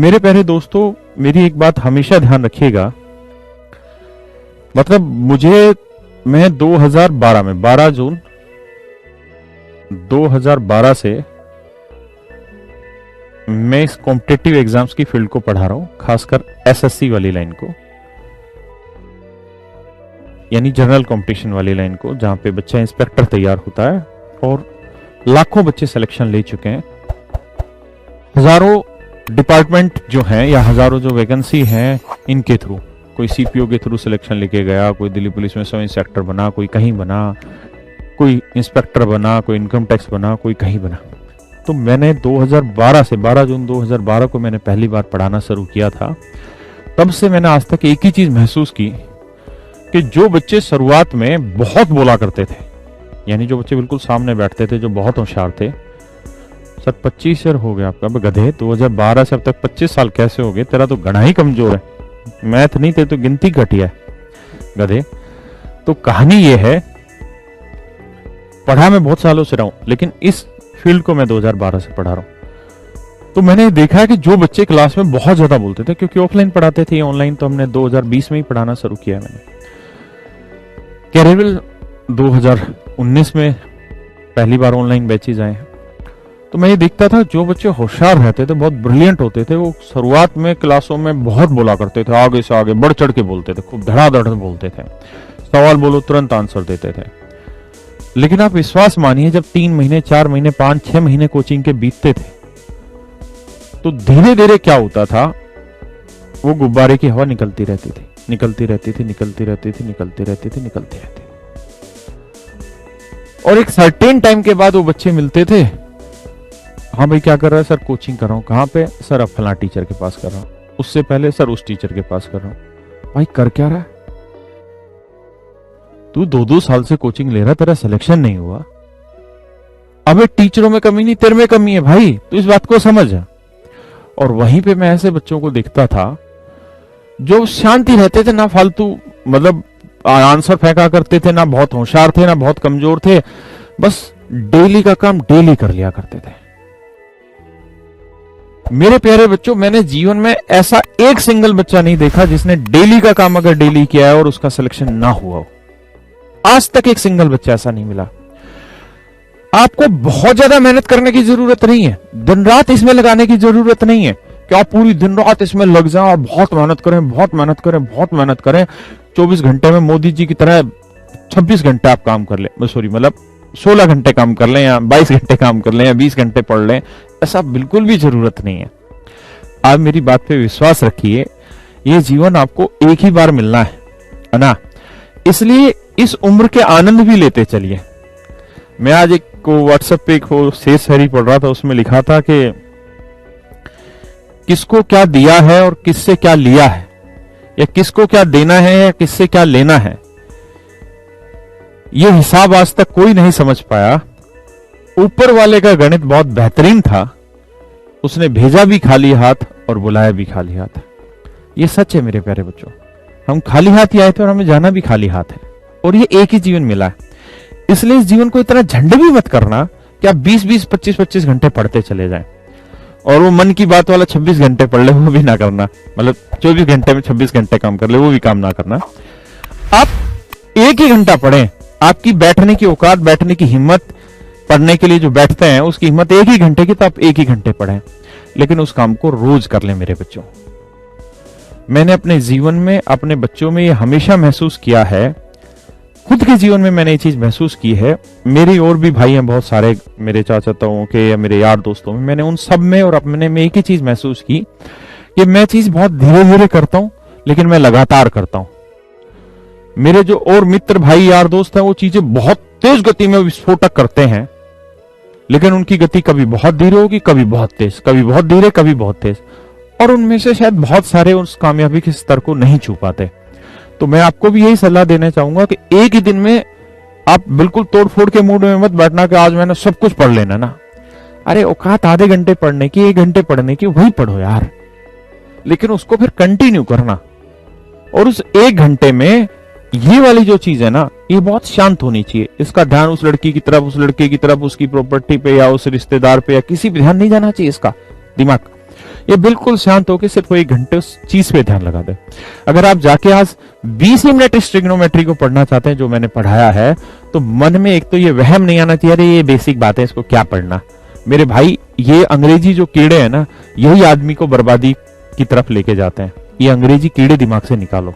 मेरे प्यारे दोस्तों, मेरी एक बात हमेशा ध्यान रखिएगा। मतलब मैं 2012 में 12 जून 2012 से मैं इस कॉम्पिटिटिव एग्जाम्स की फील्ड को पढ़ा रहा हूं, खासकर एसएससी वाली लाइन को, यानी जनरल कंपटीशन वाली लाइन को, जहां पे बच्चा इंस्पेक्टर तैयार होता है और लाखों बच्चे सिलेक्शन ले चुके हैं। हजारों डिपार्टमेंट जो हैं या हजारों जो वैकेंसी हैं, इनके थ्रू कोई सीपीओ के थ्रू सिलेक्शन लेके गया, कोई दिल्ली पुलिस में सब इंस्पेक्टर बना, कोई कहीं बना, कोई इंस्पेक्टर बना, कोई इनकम टैक्स बना, कोई कहीं बना। तो मैंने 2012 से 12 जून 2012 को मैंने पहली बार पढ़ाना शुरू किया था। तब से मैंने आज तक एक ही चीज महसूस की कि जो बच्चे शुरुआत में बहुत बोला करते थे, यानी जो बच्चे बिल्कुल सामने बैठते थे, जो बहुत होशियार थे, सर 25 ईयर हो गया आपका, अब गधे 2012 से अब तक 25 साल कैसे हो गए, तेरा तो गणा ही कमजोर है, मैथ नहीं थे तो गिनती घटिया है गधे। तो कहानी ये है, पढ़ा मैं बहुत सालों से रहा हूं, लेकिन इस फील्ड को मैं 2012 से पढ़ा रहा हूं। तो मैंने देखा है कि जो बच्चे क्लास में बहुत ज्यादा बोलते थे, क्योंकि ऑफलाइन पढ़ाते थे, ऑनलाइन तो हमने 2020 में ही पढ़ाना शुरू किया है। मैंने कैरियर 2019 में पहली बार ऑनलाइन बैचेज आए हैं। तो मैं ये देखता था जो बच्चे होशियार रहते थे, बहुत ब्रिलियंट होते थे, वो शुरुआत में क्लासों में बहुत बोला करते थे, आगे से आगे बढ़ चढ़ के बोलते थे, खूब धड़ाधड़ बोलते थे, सवाल बोलो तुरंत आंसर देते थे। लेकिन आप विश्वास मानिए, जब 3 महीने 4 महीने 5-6 महीने कोचिंग के बीतते थे, तो धीरे धीरे क्या होता था, वो गुब्बारे की हवा निकलती रहती थी, निकलती रहती थी, निकलती रहती थी, निकलती रहती थी, निकलती रहती थी। और एक सर्टेन टाइम के बाद वो बच्चे मिलते थे, हाँ भाई क्या कर रहा है सर, कोचिंग कर रहा हूँ। कहाँ पे सर, अब फलां टीचर के पास कर रहा हूँ। उससे पहले सर उस टीचर के पास कर रहा हूँ। भाई कर क्या रहा है तू, 2-2 साल से कोचिंग ले रहा, तेरा सिलेक्शन नहीं हुआ। अबे टीचरों में कमी नहीं, तेरे में कमी है भाई, तू इस बात को समझ। और वहीं पे मैं ऐसे बच्चों को देखता था जो शांति रहते थे, ना फालतू मतलब आंसर फेंका करते थे, ना बहुत होशियार थे, ना बहुत कमजोर थे, बस डेली का काम डेली कर लिया करते थे। मेरे प्यारे बच्चों, मैंने जीवन में ऐसा एक सिंगल बच्चा नहीं देखा जिसने डेली का काम अगर डेली किया है और उसका सिलेक्शन ना हुआ हो। आज तक एक सिंगल बच्चा ऐसा नहीं मिला। आपको बहुत ज्यादा मेहनत करने की जरूरत नहीं है, दिन रात इसमें लगाने की जरूरत नहीं है कि आप पूरी दिन रात इसमें लग जाओ और बहुत मेहनत करें, बहुत मेहनत करें, बहुत मेहनत करें। 24 घंटे में मोदी जी की तरह 26 घंटे आप काम कर ले, सॉरी मतलब 16 घंटे काम कर लें, या 22 घंटे काम कर लें, या 20 घंटे पढ़ लें, ऐसा बिल्कुल भी जरूरत नहीं है। आप मेरी बात पे विश्वास रखिए, ये जीवन आपको एक ही बार मिलना है ना, इसलिए इस उम्र के आनंद भी लेते चलिए। मैं आज एक को व्हाट्सएप पे एक शेष शायरी पढ़ रहा था, उसमें लिखा था कि किसको क्या दिया है और किससे क्या लिया है, या किसको क्या देना है या किससे क्या लेना है, यह हिसाब आज तक कोई नहीं समझ पाया। ऊपर वाले का गणित बहुत बेहतरीन था, उसने भेजा भी खाली हाथ और बुलाया भी खाली हाथ। ये सच है मेरे प्यारे बच्चों, हम खाली हाथ ही आए थे और हमें जाना भी खाली हाथ है, और ये एक ही जीवन मिला है। इसलिए इस जीवन को इतना झंड भी मत करना कि आप 20-20, 25-25 घंटे पढ़ते चले जाएं, और वो मन की बात वाला 26 घंटे पढ़ ले, वो भी ना करना। मतलब 24 घंटे में 26 घंटे काम कर ले, वो भी काम ना करना। आप एक ही घंटा पढ़ें, आपकी बैठने की औकात, बैठने की हिम्मत, पढ़ने के लिए जो बैठते हैं उसकी हिम्मत एक ही घंटे की, तो आप एक ही घंटे पढ़ें, लेकिन उस काम को रोज कर लें मेरे बच्चों। मैंने अपने जीवन में, अपने बच्चों में ये हमेशा महसूस किया है, खुद के जीवन में मैंने ये चीज महसूस की है। मेरी और भी भाई हैं बहुत सारे, मेरे चाचा ताऊ के या मेरे यार दोस्तों में, मैंने उन सब में और अपने में एक ही चीज महसूस की कि मैं चीज बहुत धीरे धीरे करता हूं, लेकिन मैं लगातार करता हूं। मेरे जो और मित्र भाई यार दोस्त हैं, वो चीजें बहुत तेज गति में विस्फोटक करते हैं, लेकिन उनकी गति कभी बहुत धीरे होगी, कभी बहुत तेज, कभी बहुत धीरे, कभी बहुत तेज, और उनमें से शायद बहुत सारे उस कामयाबी के स्तर को नहीं छू पाते। तो मैं आपको भी यही सलाह देना चाहूंगा कि एक ही दिन में आप बिल्कुल तोड़फोड़ के मूड में मत बैठना कि आज मैंने सब कुछ पढ़ लेना ना। अरे औकात आधे घंटे पढ़ने की, 1 घंटे पढ़ने की, वही पढ़ो यार, लेकिन उसको फिर कंटिन्यू करना। और उस 1 घंटे में ये वाली जो चीज है ना, ये बहुत शांत होनी चाहिए। इसका ध्यान उस लड़की की तरफ, उस लड़के की तरफ, उसकी प्रॉपर्टी पे या उस रिश्तेदार पे या किसी पे ध्यान नहीं जाना चाहिए इसका दिमाग। ये बिल्कुल शांत होकर सिर्फ 1 घंटे उस चीज पे ध्यान लगा दे। अगर आप जाके आज 20 ही मिनट इस ट्रिग्नोमेट्री को पढ़ना चाहते हैं जो मैंने पढ़ाया है, तो मन में एक तो ये वहम नहीं आना चाहिए, अरे ये बेसिक बात है, इसको क्या पढ़ना। मेरे भाई, ये अंग्रेजी जो कीड़े हैं ना, यही आदमी को बर्बादी की तरफ लेके जाते हैं। ये अंग्रेजी कीड़े दिमाग से निकालो।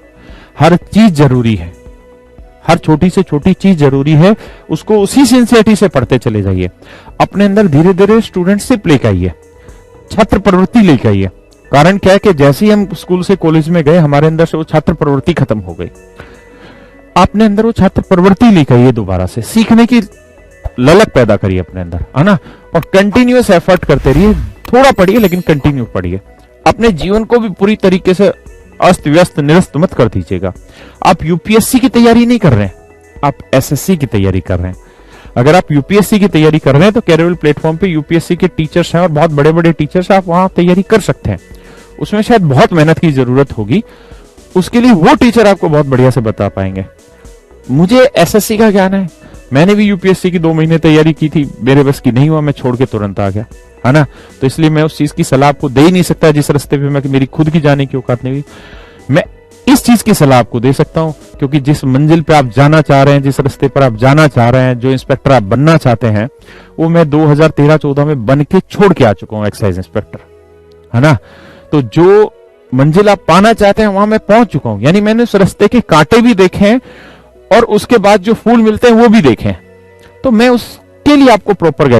हर चीज जरूरी है, हर छोटी से छोटी चीज जरूरी है, उसको उसी सिंसियरिटी से पढ़ते चले जाइए। अपने अंदर धीरे धीरे स्टूडेंटशिप लेके आइए, छात्र प्रवृत्ति लेके आइए। कारण क्या है कि जैसे ही हम स्कूल से कॉलेज में गए, हमारे अंदर से वो छात्र प्रवृत्ति खत्म हो गई। आपने अंदर वो छात्र प्रवृत्ति लेके आइए, दोबारा से सीखने की ललक पैदा करिए अपने अंदर, है ना। और कंटिन्यूअस एफर्ट करते रहिए, थोड़ा पढ़िए लेकिन कंटिन्यू पढ़िए। अपने जीवन को भी पूरी तरीके से अस्त व्यस्त निरस्त मत कर दीजिएगा। आप यूपीएससी की तैयारी नहीं कर रहे हैं, आप एसएससी की तैयारी कर रहे हैं। अगर आप यूपीएससी की तैयारी कर रहे हैं तो कैरियर प्लेटफॉर्म पे यूपीएससी के टीचर्स हैं और बहुत बड़े बड़े टीचर्स, आप वहां तैयारी कर सकते हैं। उसमें शायद बहुत मेहनत की जरूरत होगी, उसके लिए वो टीचर आपको बहुत बढ़िया से बता पाएंगे। मुझे एसएससी का ज्ञान है, मैंने भी यूपीएससी की 2 महीने तैयारी की थी, मेरे बस की नहीं हुआ, मैं छोड़ के तुरंत आ गया, है ना। तो इसलिए मैं उस चीज की सलाह आपको दे ही नहीं सकता जिस रास्ते पे मैं मेरी खुद की जाने की औकात नहीं हुई। मैं इस चीज की सलाह आपको दे सकता हूं क्योंकि जिस मंजिल पे आप जाना चाह रहे हैं, जिस रास्ते पर आप जाना चाह रहे हैं, जो इंस्पेक्टर आप बनना चाहते हैं, वो मैं 2013-14 में बन के छोड़ के आ चुका हूं, एक्साइज इंस्पेक्टर, है ना। तो जो मंजिल आप पाना चाहते हैं वहां मैं पहुंच चुका हूं, यानी मैंने उस रास्ते के कांटे भी देखे हैं और उसके बाद जो फूल मिलते हैं वो भी देखे हैं। तो मैं उसके लिए आपको प्रॉपर